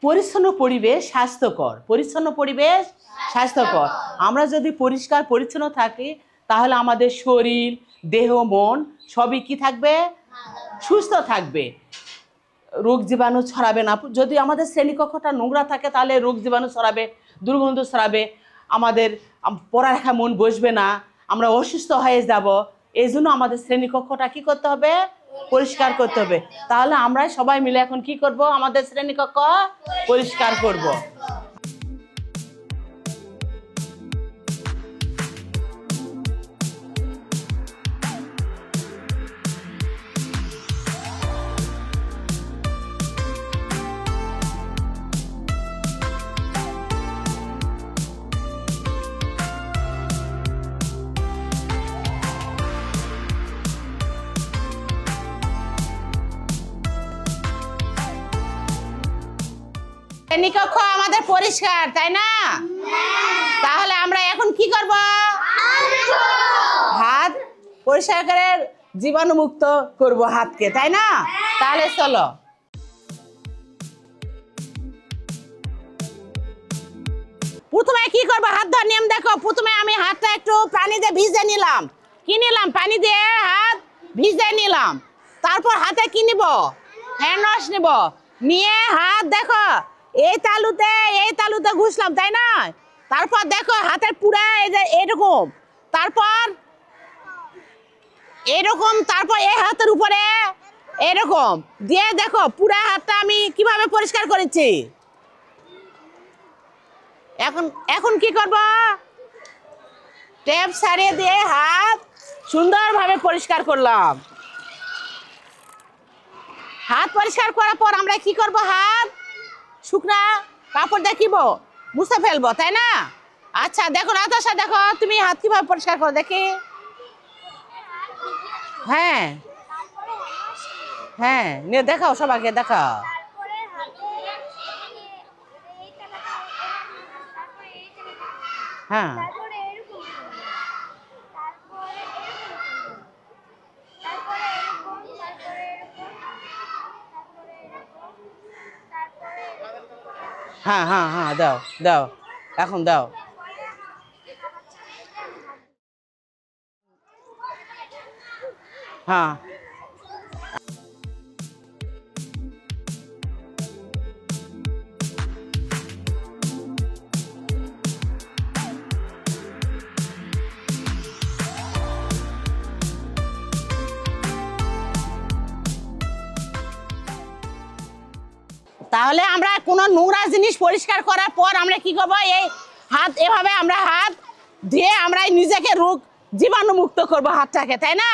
পরিচ্ছন্ন পরিবেশ স্বাস্থ্যকর, পরিচ্ছন্ন পরিবেশ স্বাস্থ্যকর। আমরা যদি পরিষ্কার পরিচ্ছন্ন থাকি তাহলে আমাদের শরীর, দেহ, মন সবই কি থাকবে? সুস্থ থাকবে, রোগ জীবাণু ছড়াবে না। যদি আমাদের শ্রেণীকক্ষটা নোংরা থাকে তাহলে রোগ জীবাণু ছড়াবে, দুর্গন্ধ ছড়াবে, আমাদের পড়ালেখা মন বসবে না, আমরা অসুস্থ হয়ে যাব। এই জন্য আমাদের শ্রেণীকক্ষটা কি করতে হবে? পরিষ্কার করতে হবে। তাহলে আমরা সবাই মিলে এখন কি করব? আমাদের শ্রেণীকক্ষ পরিষ্কার করব। শ্রেণীকক্ষ আমাদের পরিষ্কার, তাই না? তাহলে আমরা এখন কি করব? হাত পরিষ্কার করে জীবাণুমুক্ত করব হাতকে, তাই না? তাহলে চলো। প্রথমে কি করব? হাত ধোয়ার নিয়ম দেখো। প্রথমে আমি হাতটা একটু পানি দিয়ে ভিজে নিলাম। কি নিলাম? পানি দিয়ে হাত ভিজে নিলাম। তারপর হাতে কি নিব? হ্যান্ড ওয়াশ নিব। নিয়ে হাত দেখো এই তালুতে ঘুষলাম, তাই না? তারপর দেখো হাতের পুরা এই যে এরকম, তারপর এরকম, তারপর এই হাতের উপরে এরকম দিয়ে দেখো পুরা হাতটা আমি কিভাবে পরিষ্কার করেছি। এখন কি করব? টেপ সারিয়ে দিয়ে হাত সুন্দরভাবে পরিষ্কার করলাম। হাত পরিষ্কার করার পর আমরা কি করব? হাত শুকনা কাপড় দেখিব, মুছে ফেলবো, তাই না? আচ্ছা দেখো নাতাশা, দেখো তুমি হাত কিভাবে পরিষ্কার করো দেখি। হ্যাঁ হ্যাঁ, নিয়ে দেখাও, সবাইকে দেখাও। হ্যাঁ হ্যাঁ হ্যাঁ হ্যাঁ, দাও দাও, এখন দাও। হ্যাঁ তাহলে আমরা কোনো নোংরা জিনিস পরিষ্কার করার পর আমরা কি করবো? এই হাত এভাবে আমরা হাত ধুয়ে আমরা নিজেকে রোগ জীবাণু মুক্ত করবো হাতটাকে, তাই না?